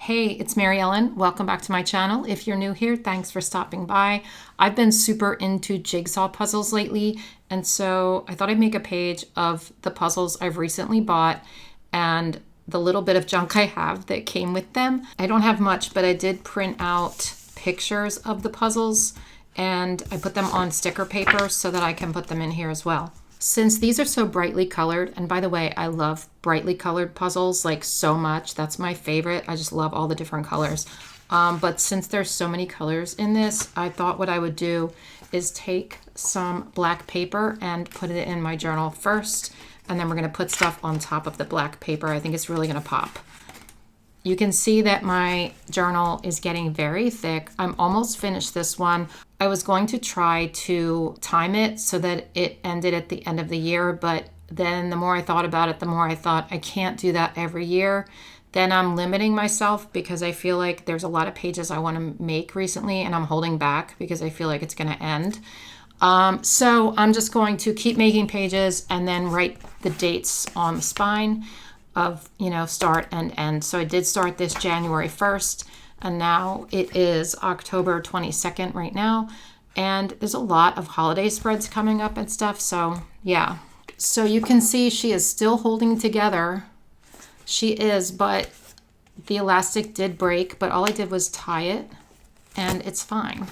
Hey, it's Mary Ellen. Welcome back to my channel. If you're new here, thanks for stopping by. I've been super into jigsaw puzzles lately, and so I thought I'd make a page of the puzzles I've recently bought and the little bit of junk I have that came with them. I don't have much, but I did print out pictures of the puzzles and I put them on sticker paper so that I can put them in here as well. Since these are so brightly colored, and by the way, I love brightly colored puzzles like so much. That's my favorite. I just love all the different colors. But since there's so many colors in this, I thought what I would do is take some black paper and put it in my journal first, and then we're going to put stuff on top of the black paper. I think it's really going to pop. You can see that my journal is getting very thick. I'm almost finished this one. I was going to try to time it so that it ended at the end of the year, but then the more I thought about it, the more I thought I can't do that every year. Then I'm limiting myself because I feel like there's a lot of pages I want to make recently and I'm holding back because I feel like it's going to end. So I'm just going to keep making pages and then write the dates on the spine of, start and end. So I did start this January 1st, and now it is October 22nd right now. And there's a lot of holiday spreads coming up and stuff. So yeah. So you can see she is still holding together. She is, but the elastic did break, but all I did was tie it and it's fine.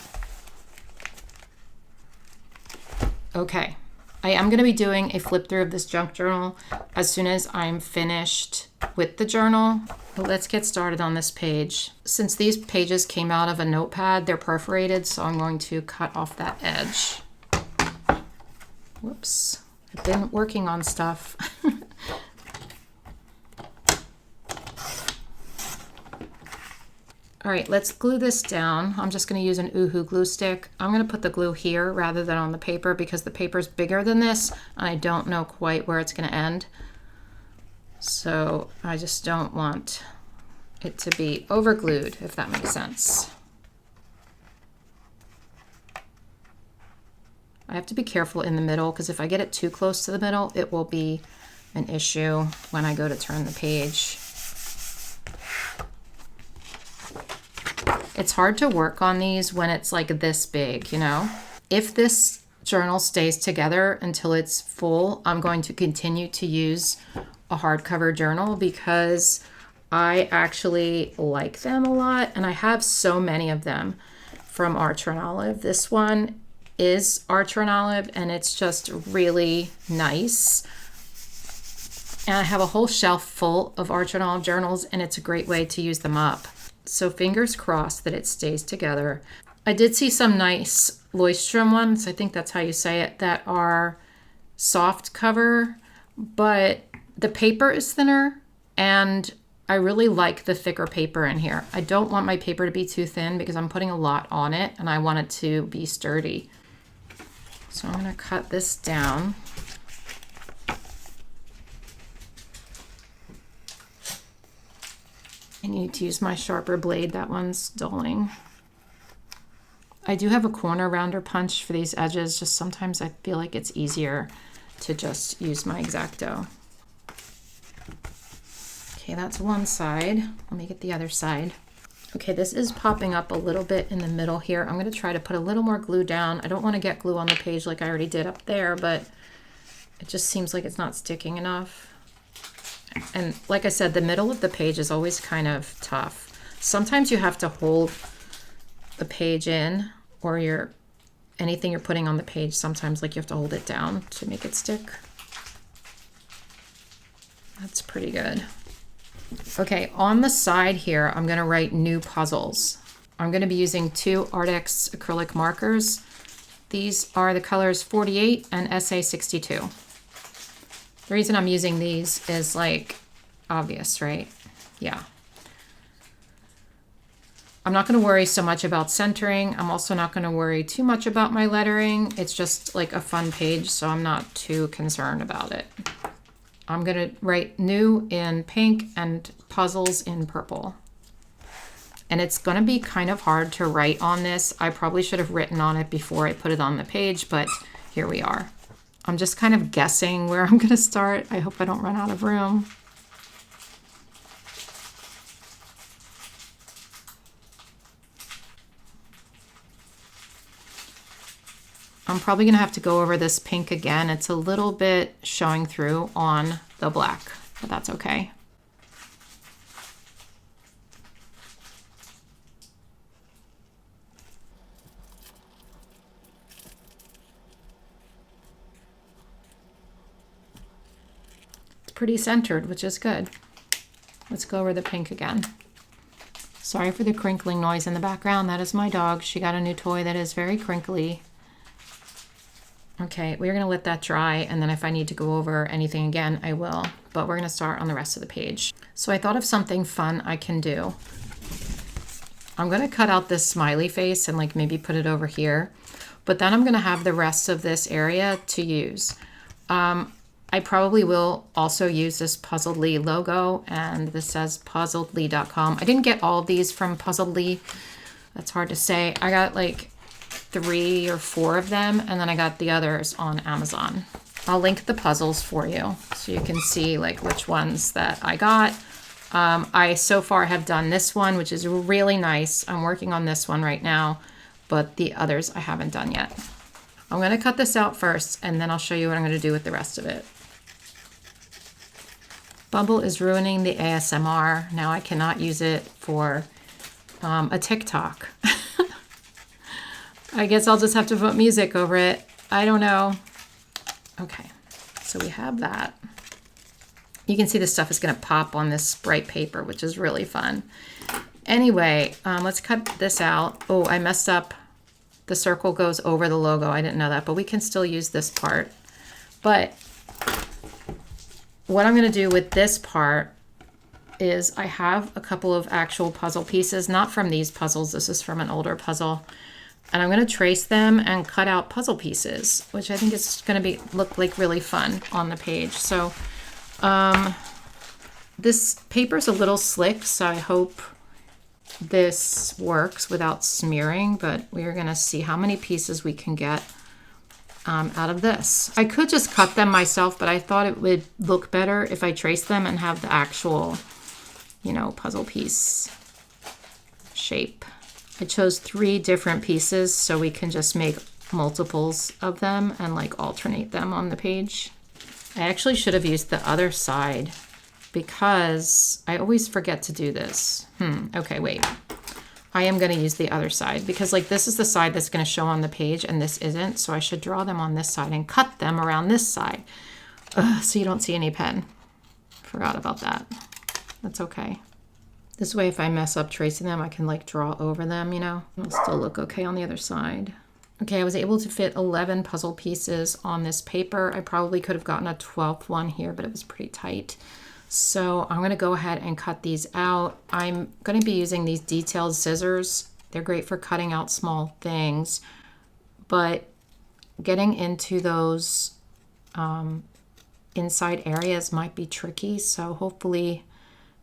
Okay. I am going to be doing a flip through of this junk journal as soon as I'm finished with the journal. But let's get started on this page. Since these pages came out of a notepad, they're perforated, so I'm going to cut off that edge. Whoops. I've been working on stuff. All right, let's glue this down. I'm just going to use an 𝘬𝘭 glue stick. I'm going to put the glue here rather than on the paper because the paper's bigger than this and I don't know quite where it's going to end. So I just don't want it to be over glued, if that makes sense. I have to be careful in the middle because if I get it too close to the middle, it will be an issue when I go to turn the page. It's hard to work on these when it's like this big, If this journal stays together until it's full, I'm going to continue to use a hardcover journal because I actually like them a lot and I have so many of them from 𝘰𝘮. This one is 𝘰𝘮 and it's just really nice. And I have a whole shelf full of 𝘰𝘮 journals and it's a great way to use them up. So fingers crossed that it stays together. I did see some nice 𝘮𝘮𝘪𝘢 ones, I think that's how you say it, that are soft cover, but the paper is thinner and I really like the thicker paper in here. I don't want my paper to be too thin because I'm putting a lot on it and I want it to be sturdy. So I'm going to cut this down. I need to use my sharper blade. That one's dulling. I do have a corner rounder punch for these edges. Just sometimes I feel like it's easier to just use my X-Acto. Okay, that's one side. Let me get the other side. Okay, this is popping up a little bit in the middle here. I'm going to try to put a little more glue down. I don't want to get glue on the page like I already did up there, but it just seems like it's not sticking enough. And like I said, the middle of the page is always kind of tough. Sometimes you have to hold the page in or anything you're putting on the page, sometimes like you have to hold it down to make it stick. That's pretty good. Okay, on the side here, I'm going to write new puzzles. I'm going to be using two Artex acrylic markers. These are the colors 48 and SA62. The reason I'm using these is like obvious, right? Yeah. I'm not going to worry so much about centering. I'm also not going to worry too much about my lettering. It's just like a fun page, so I'm not too concerned about it. I'm going to write new in pink and puzzles in purple. And it's going to be kind of hard to write on this. I probably should have written on it before I put it on the page, but here we are. I'm just kind of guessing where I'm going to start. I hope I don't run out of room. I'm probably gonna have to go over this pink again. It's a little bit showing through on the black, but that's okay. It's pretty centered, which is good. Let's go over the pink again. Sorry for the crinkling noise in the background. That is my dog. She got a new toy that is very crinkly. Okay, we're gonna let that dry, and then if I need to go over anything again, I will. But we're gonna start on the rest of the page. So I thought of something fun I can do. I'm gonna cut out this smiley face and like maybe put it over here, but then I'm gonna have the rest of this area to use. I probably will also use this 𝘮𝘬 logo, and this says puzzledly.com. I didn't get all of these from Puzzledly. That's hard to say. I got like 3 or 4 of them, and then I got the others on Amazon. I'll link the puzzles for you so you can see like which ones that I got. I so far have done this one, which is really nice. I'm working on this one right now, but the others I haven't done yet. I'm gonna cut this out first, and then I'll show you what I'm gonna do with the rest of it. Bumble is ruining the ASMR. Now I cannot use it for a TikTok. I guess I'll just have to put music over it. I don't know. Okay, so we have that. You can see the stuff is gonna pop on this bright paper, which is really fun. Anyway, let's cut this out. Oh, I messed up. The circle goes over the logo. I didn't know that, but we can still use this part. But what I'm going to do with this part is I have a couple of actual puzzle pieces, not from these puzzles. This is from an older puzzle. And I'm going to trace them and cut out puzzle pieces, which I think is going to look like really fun on the page. So this paper's a little slick, so I hope this works without smearing, but we're going to see how many pieces we can get out of this. I could just cut them myself, but I thought it would look better if I trace them and have the actual, you know, puzzle piece shape. I chose 3 different pieces so we can just make multiples of them and like alternate them on the page. I actually should have used the other side because I always forget to do this. Okay, wait. I am going to use the other side because like this is the side that's going to show on the page and this isn't. So I should draw them on this side and cut them around this side. So you don't see any pen. Forgot about that. That's okay. This way, if I mess up tracing them, I can like draw over them, you know. It'll still look okay on the other side. Okay, I was able to fit 11 puzzle pieces on this paper. I probably could have gotten a 12th one here, but it was pretty tight. So I'm going to go ahead and cut these out. I'm going to be using these detailed scissors. They're great for cutting out small things, but getting into those inside areas might be tricky. So hopefully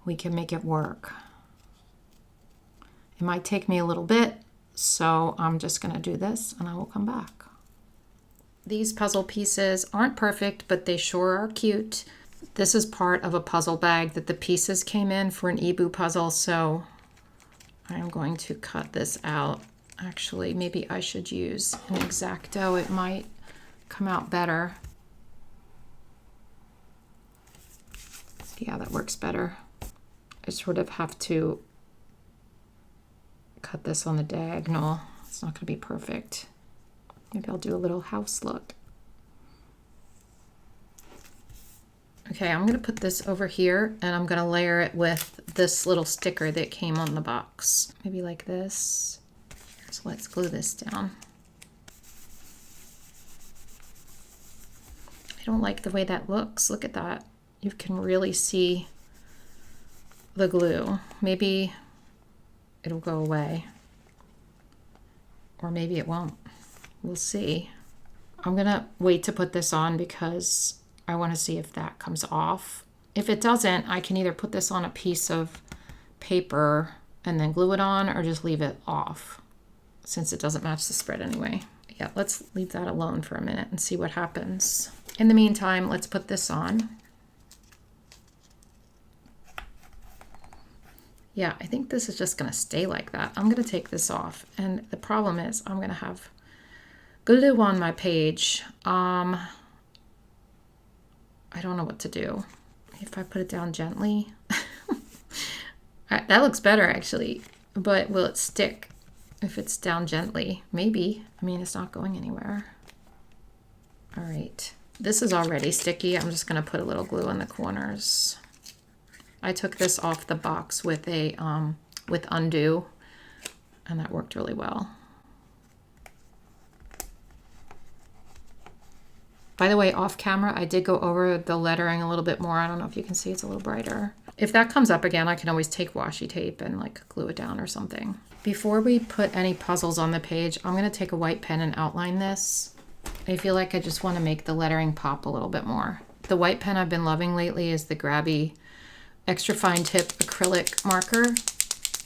we can make it work. It might take me a little bit, so I'm just going to do this and I will come back. These puzzle pieces aren't perfect, but they sure are cute. This is part of a puzzle bag that the pieces came in for an 𝘬𝘁 puzzle, so I'm going to cut this out. Actually, maybe I should use an X-Acto. It might come out better. Yeah, that works better. I sort of have to cut this on the diagonal. It's not going to be perfect. Maybe I'll do a little house look. Okay, I'm going to put this over here and I'm going to layer it with this little sticker that came on the box. Maybe like this. So let's glue this down. I don't like the way that looks. Look at that. You can really see the glue. Maybe it'll go away. Or maybe it won't. We'll see. I'm going to wait to put this on because I want to see if that comes off. If it doesn't, I can either put this on a piece of paper and then glue it on or just leave it off since it doesn't match the spread anyway. Yeah, let's leave that alone for a minute and see what happens. In the meantime, let's put this on. Yeah, I think this is just going to stay like that. I'm going to take this off. And the problem is I'm going to have glue on my page. I don't know what to do. If I put it down gently. That looks better actually, but will it stick if it's down gently? Maybe. I mean, it's not going anywhere. All right, this is already sticky. I'm just gonna put a little glue in the corners. I took this off the box with a with undo, and that worked really well. By the way, off camera, I did go over the lettering a little bit more. I don't know if you can see, it's a little brighter. If that comes up again, I can always take washi tape and like glue it down or something. Before we put any puzzles on the page, I'm gonna take a white pen and outline this. I feel like I just wanna make the lettering pop a little bit more. The white pen I've been loving lately is the 𝘱𝘰𝘯𝘦 extra fine tip acrylic marker.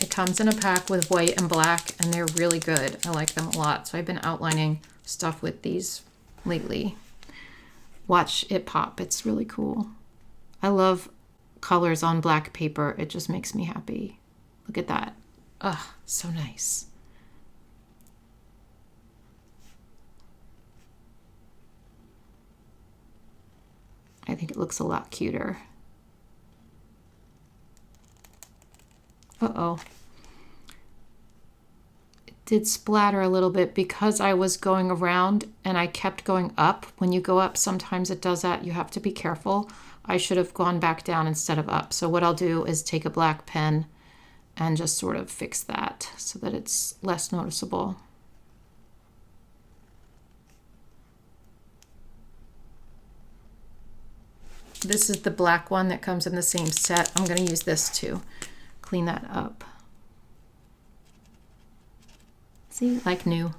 It comes in a pack with white and black, and they're really good. I like them a lot. So I've been outlining stuff with these lately. Watch it pop. It's really cool. I love colors on black paper. It just makes me happy. Look at that. Ugh, so nice. I think it looks a lot cuter. Uh-oh. It did splatter a little bit because I was going around and I kept going up. When you go up, sometimes it does that. You have to be careful. I should have gone back down instead of up. So what I'll do is take a black pen and just sort of fix that so that it's less noticeable. This is the black one that comes in the same set. I'm going to use this to clean that up. See, like new.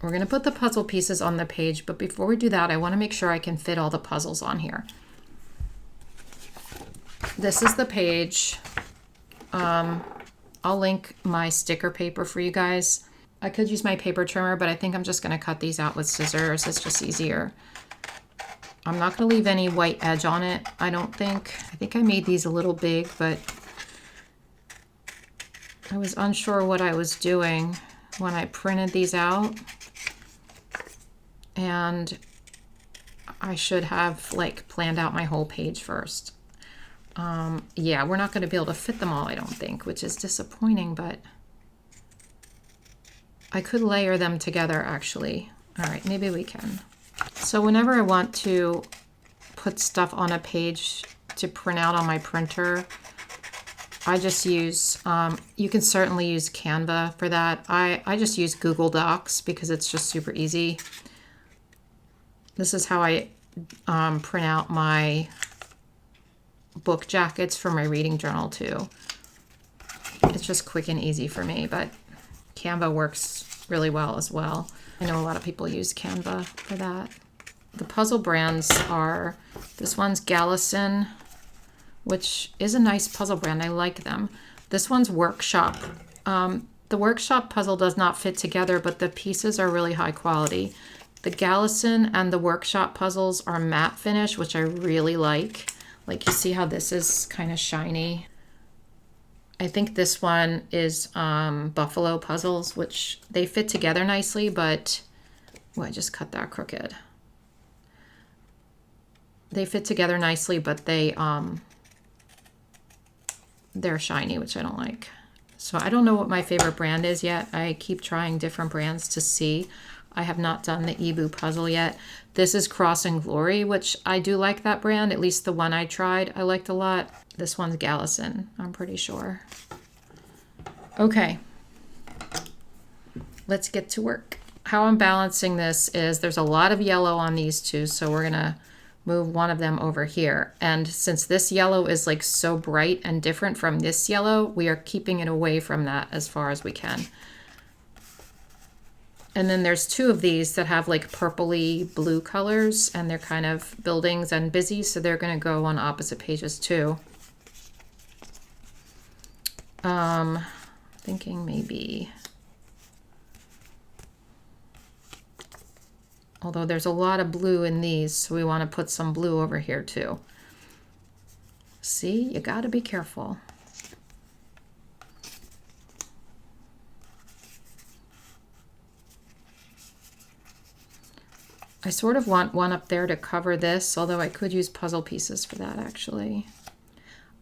We're going to put the puzzle pieces on the page, but before we do that, I want to make sure I can fit all the puzzles on here. This is the page. I'll link my sticker paper for you guys. I could use my paper trimmer, but I think I'm just going to cut these out with scissors. It's just easier. I'm not going to leave any white edge on it, I don't think. I think I made these a little big, but I was unsure what I was doing when I printed these out. And I should have like planned out my whole page first. Yeah, we're not going to be able to fit them all, I don't think, which is disappointing, but I could layer them together actually. All right, maybe we can. So whenever I want to put stuff on a page to print out on my printer, I just use, you can certainly use Canva for that. I just use Google Docs because it's just super easy. This is how I print out my book jackets for my reading journal too. It's just quick and easy for me, but Canva works really well as well. I know a lot of people use Canva for that. The puzzle brands are, this one's Gallison, which is a nice puzzle brand. I like them. This one's Workshop. The Workshop puzzle does not fit together, but the pieces are really high quality. The Gallison and the Workshop puzzles are matte finish, which I really like. Like you see how this is kind of shiny. I think this one is Buffalo puzzles, which they fit together nicely, but oh, I just cut that crooked. They fit together nicely, but they're shiny, which I don't like. So I don't know what my favorite brand is yet. I keep trying different brands to see. I have not done the 𝘬𝘁 puzzle yet. This is Cross and Glory, which I do like that brand. At least the one I tried, I liked a lot. This one's Gallison, I'm pretty sure. Okay, let's get to work. How I'm balancing this is there's a lot of yellow on these two, so we're gonna move one of them over here. And since this yellow is like so bright and different from this yellow, we are keeping it away from that as far as we can. And then there's two of these that have like purpley blue colors, and they're kind of buildings and busy, so they're gonna go on opposite pages too. Thinking maybe, although there's a lot of blue in these, so we want to put some blue over here too. See, you got to be careful. I sort of want one up there to cover this, although I could use puzzle pieces for that actually.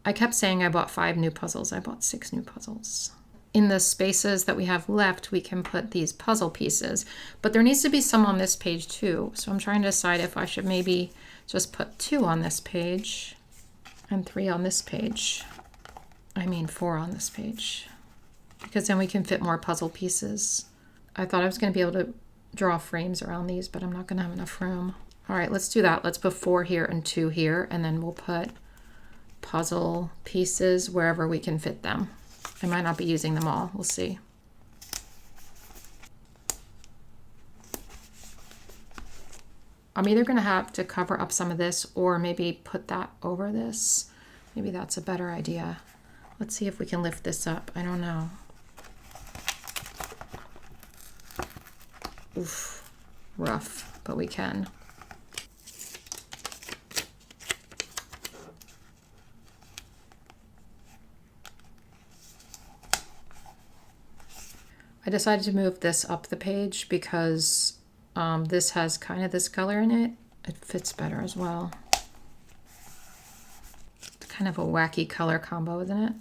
I kept saying I bought 5 new puzzles. I bought 6 new puzzles. In the spaces that we have left, we can put these puzzle pieces, but there needs to be some on this page too. So I'm trying to decide if I should maybe just put 2 on this page and 3 on this page. I mean 4 on this page, because then we can fit more puzzle pieces. I thought I was going to be able to draw frames around these, but I'm not going to have enough room. All right, let's do that. Let's put 4 here and 2 here, and then we'll put puzzle pieces wherever we can fit them. I might not be using them all. We'll see. I'm either going to have to cover up some of this or maybe put that over this. Maybe that's a better idea. Let's see if we can lift this up. I don't know. Oof, rough, but we can. I decided to move this up the page because this has kind of this color in it. It fits better as well. It's kind of a wacky color combo, isn't it?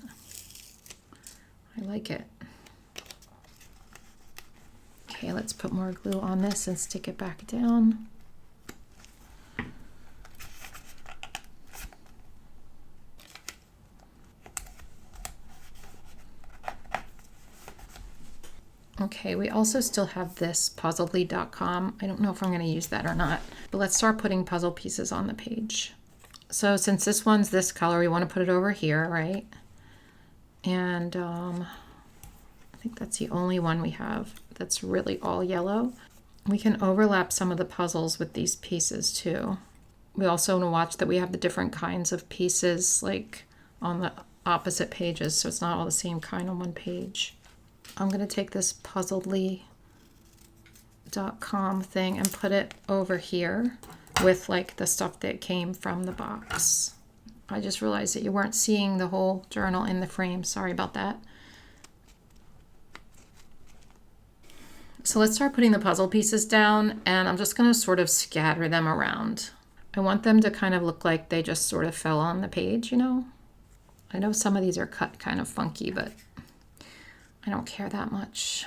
I like it. Okay, let's put more glue on this and stick it back down. Okay, we also still have this puzzledly.com. I don't know if I'm going to use that or not, but let's start putting puzzle pieces on the page. So since this one's this color, we want to put it over here, right? And I think that's the only one we have that's really all yellow. We can overlap some of the puzzles with these pieces too. We also want to watch that we have the different kinds of pieces like on the opposite pages, so it's not all the same kind on one page. I'm going to take this puzzledly.com thing and put it over here with like the stuff that came from the box. I just realized that you weren't seeing the whole journal in the frame. Sorry about that. So let's start putting the puzzle pieces down, and I'm just going to sort of scatter them around. I want them to kind of look like they just sort of fell on the page, you know? I know some of these are cut kind of funky, but I don't care that much.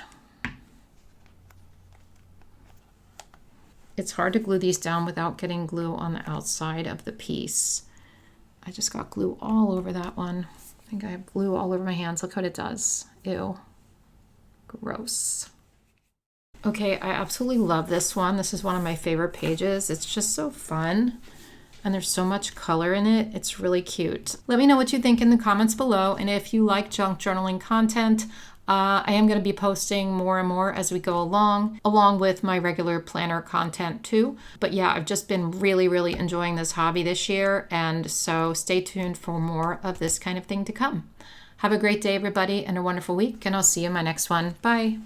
It's hard to glue these down without getting glue on the outside of the piece. I just got glue all over that one. I think I have glue all over my hands. Look what it does. Ew. Gross. Okay, I absolutely love this one. This is one of my favorite pages. It's just so fun. And there's so much color in it. It's really cute. Let me know what you think in the comments below. And if you like junk journaling content, I am going to be posting more and more as we go along with my regular planner content too. But yeah, I've just been really enjoying this hobby this year. And so stay tuned for more of this kind of thing to come. Have a great day, everybody, and a wonderful week. And I'll see you in my next one. Bye.